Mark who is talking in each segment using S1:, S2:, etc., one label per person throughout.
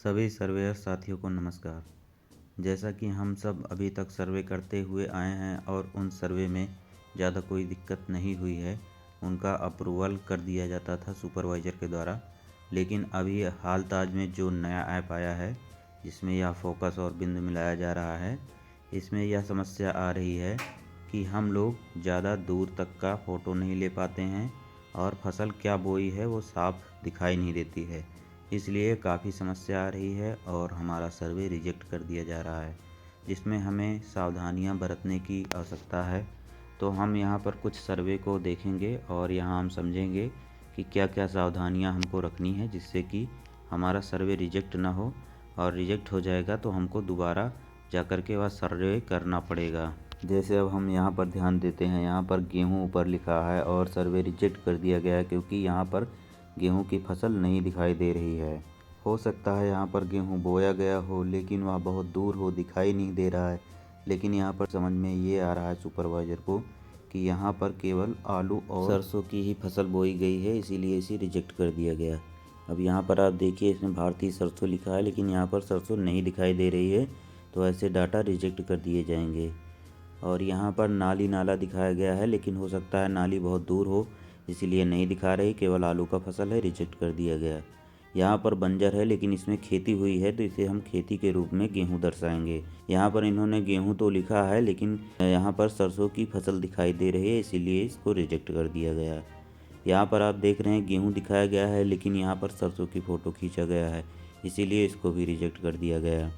S1: सभी सर्वेयर साथियों को नमस्कार। जैसा कि हम सब अभी तक सर्वे करते हुए आए हैं और उन सर्वे में ज़्यादा कोई दिक्कत नहीं हुई है, उनका अप्रूवल कर दिया जाता था सुपरवाइज़र के द्वारा। लेकिन अभी हाल ताज में जो नया ऐप आया है जिसमें यह फोकस और बिंदु मिलाया जा रहा है, इसमें यह समस्या आ रही है कि हम लोग ज़्यादा दूर तक का फ़ोटो नहीं ले पाते हैं और फसल क्या बोई है वो साफ दिखाई नहीं देती है। इसलिए काफ़ी समस्या आ रही है और हमारा सर्वे रिजेक्ट कर दिया जा रहा है, जिसमें हमें सावधानियां बरतने की आवश्यकता है। तो हम यहाँ पर कुछ सर्वे को देखेंगे और यहाँ हम समझेंगे कि क्या क्या सावधानियां हमको रखनी है जिससे कि हमारा सर्वे रिजेक्ट ना हो, और रिजेक्ट हो जाएगा तो हमको दोबारा जा कर के वह सर्वे करना पड़ेगा। जैसे अब हम यहाँ पर ध्यान देते हैं, यहाँ पर गेहूँ ऊपर लिखा है और सर्वे रिजेक्ट कर दिया गया है क्योंकि यहाँ पर गेहूं की फसल नहीं दिखाई दे रही है। हो सकता है यहाँ पर गेहूं बोया गया हो लेकिन वह बहुत दूर हो, दिखाई नहीं दे रहा है। लेकिन यहाँ पर समझ में ये आ रहा है सुपरवाइज़र को कि यहाँ पर केवल आलू और सरसों की ही फसल बोई गई है, इसीलिए इसे रिजेक्ट कर दिया गया। अब यहाँ पर आप देखिए, इसमें भारतीय सरसों लिखा है लेकिन यहाँ पर सरसों नहीं दिखाई दे रही है, तो ऐसे डाटा रिजेक्ट कर दिए जाएंगे। और यहाँ पर नाली नाला दिखाया गया है लेकिन हो सकता है नाली बहुत दूर हो, इसीलिए नहीं दिखा रही, केवल आलू का फसल है, रिजेक्ट कर दिया गया। यहाँ पर बंजर है लेकिन इसमें खेती हुई है तो इसे हम खेती के रूप में गेहूँ दर्शाएंगे। यहाँ पर इन्होंने गेहूँ तो लिखा है लेकिन यहाँ पर सरसों की फसल दिखाई दे रही है, इसीलिए इसको रिजेक्ट कर दिया गया। यहाँ पर आप देख रहे हैं गेहूँ दिखाया गया है लेकिन यहाँ पर सरसों की फ़ोटो खींचा गया है, इसीलिए इसको भी रिजेक्ट कर दिया गया।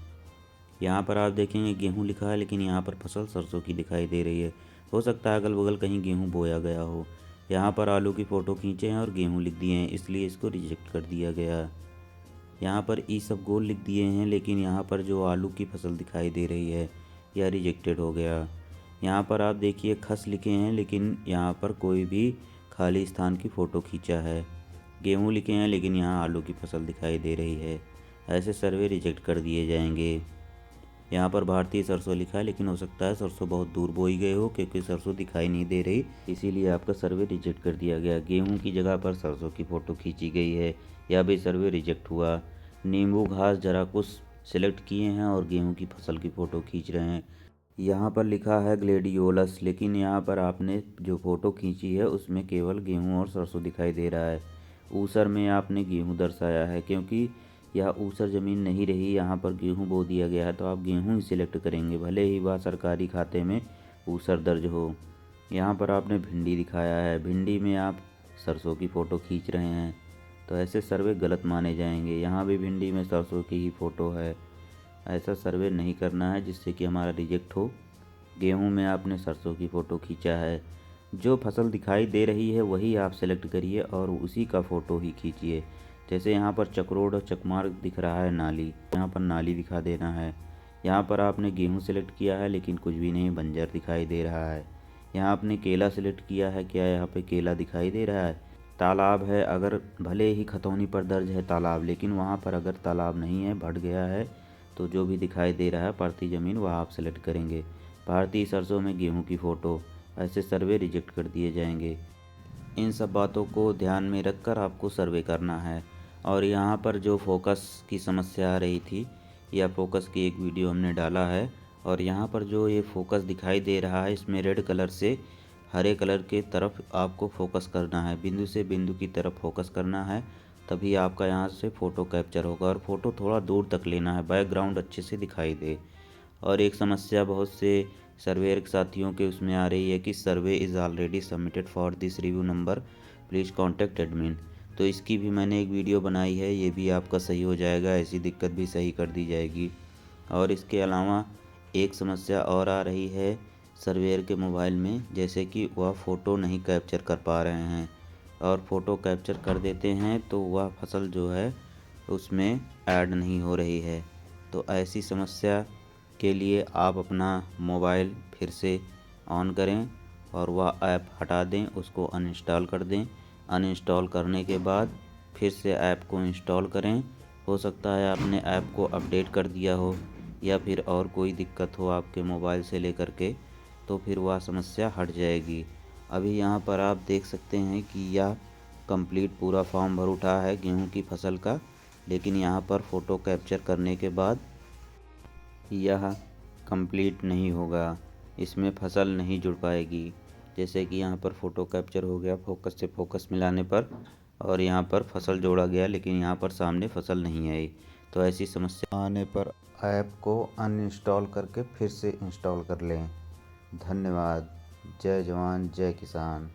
S1: यहाँ पर आप देखेंगे गेहूँ लिखा है लेकिन यहाँ पर फसल सरसों की दिखाई दे रही है, हो सकता है अगल बगल कहीं गेहूँ बोया गया हो। यहाँ पर आलू की फ़ोटो खींचे हैं और गेहूँ लिख दिए हैं, इसलिए इसको रिजेक्ट कर दिया गया। यहाँ पर ई सब गोल लिख दिए हैं लेकिन यहाँ पर जो आलू की फसल दिखाई दे रही है यह रिजेक्टेड हो गया। यहाँ पर आप देखिए खस लिखे हैं लेकिन यहाँ पर कोई भी खाली स्थान की फ़ोटो खींचा है। गेहूँ लिखे हैं लेकिन यहाँ आलू की फसल दिखाई दे रही है, ऐसे सर्वे रिजेक्ट कर दिए जाएंगे। यहाँ पर भारतीय सरसों लिखा है लेकिन हो सकता है सरसों बहुत दूर बोई गए हो क्योंकि सरसों दिखाई नहीं दे रही, इसीलिए आपका सर्वे रिजेक्ट कर दिया गया। गेहूं की जगह पर सरसों की फ़ोटो खींची गई है, यह भी सर्वे रिजेक्ट हुआ। नींबू घास जरा कुछ सिलेक्ट किए हैं और गेहूं की फसल की फ़ोटो खींच रहे हैं। यहाँ पर लिखा है ग्लेडियोलस लेकिन यहाँ पर आपने जो फ़ोटो खींची है उसमें केवल गेहूँ और सरसों दिखाई दे रहा है। ऊसर में आपने गेहूँ दर्शाया है, क्योंकि यह ऊसर ज़मीन नहीं रही, यहाँ पर गेहूँ बो दिया गया है तो आप गेहूँ ही सिलेक्ट करेंगे, भले ही वह सरकारी खाते में ऊसर दर्ज हो। यहाँ पर आपने भिंडी दिखाया है, भिंडी में आप सरसों की फ़ोटो खींच रहे हैं, तो ऐसे सर्वे गलत माने जाएंगे। यहाँ भी भिंडी में सरसों की ही फ़ोटो है, ऐसा सर्वे नहीं करना है जिससे कि हमारा रिजेक्ट हो। गेहूँ में आपने सरसों की फ़ोटो खींचा है, जो फसल दिखाई दे रही है वही आप सेलेक्ट करिए और उसी का फ़ोटो ही खींचिए। जैसे यहाँ पर चकरोड और चकमार दिख रहा है नाली, यहाँ पर नाली दिखा देना है। यहाँ पर आपने गेहूँ सेलेक्ट किया है लेकिन कुछ भी नहीं, बंजर दिखाई दे रहा है। यहाँ आपने केला सेलेक्ट किया है, क्या यहाँ पे केला दिखाई दे रहा है? तालाब है, अगर भले ही खतौनी पर दर्ज है तालाब लेकिन वहाँ पर अगर तालाब नहीं है, बढ़ गया है, तो जो भी दिखाई दे रहा है पड़ती ज़मीन वह आप सेलेक्ट करेंगे। भारतीय सरसों में गेहूँ की फ़ोटो, ऐसे सर्वे रिजेक्ट कर दिए जाएंगे। इन सब बातों को ध्यान में रखकर आपको सर्वे करना है। और यहाँ पर जो फोकस की समस्या आ रही थी, या फोकस की एक वीडियो हमने डाला है, और यहाँ पर जो ये फोकस दिखाई दे रहा है इसमें रेड कलर से हरे कलर के तरफ आपको फोकस करना है, बिंदु से बिंदु की तरफ फोकस करना है, तभी आपका यहाँ से फ़ोटो कैप्चर होगा। और फ़ोटो थोड़ा दूर तक लेना है, बैकग्राउंड अच्छे से दिखाई दे। और एक समस्या बहुत से सर्वेयर साथियों के उसमें आ रही है कि survey is already submitted for this review number, please contact admin. तो इसकी भी मैंने एक वीडियो बनाई है, ये भी आपका सही हो जाएगा, ऐसी दिक्कत भी सही कर दी जाएगी। और इसके अलावा एक समस्या और आ रही है सर्वेयर के मोबाइल में, जैसे कि वह फ़ोटो नहीं कैप्चर कर पा रहे हैं, और फ़ोटो कैप्चर कर देते हैं तो वह फसल जो है उसमें ऐड नहीं हो रही है। तो ऐसी समस्या के लिए आप अपना मोबाइल फिर से ऑन करें और वह ऐप हटा दें, उसको अनइंस्टॉल कर दें। अनइंस्टॉल करने के बाद फिर से ऐप को इंस्टॉल करें। हो सकता है आपने ऐप को अपडेट कर दिया हो या फिर और कोई दिक्कत हो आपके मोबाइल से लेकर के, तो फिर वह समस्या हट जाएगी। अभी यहाँ पर आप देख सकते हैं कि यह कंप्लीट पूरा फॉर्म भर उठा है गेहूं की फसल का, लेकिन यहाँ पर फ़ोटो कैप्चर करने के बाद यह कंप्लीट नहीं होगा, इसमें फसल नहीं जुड़ पाएगी। जैसे कि यहाँ पर फ़ोटो कैप्चर हो गया फोकस से फोकस मिलाने पर, और यहाँ पर फसल जोड़ा गया लेकिन यहाँ पर सामने फसल नहीं आई। तो ऐसी समस्या आने पर ऐप को अनइंस्टॉल करके फिर से इंस्टॉल कर लें। धन्यवाद। जय जवान जय किसान।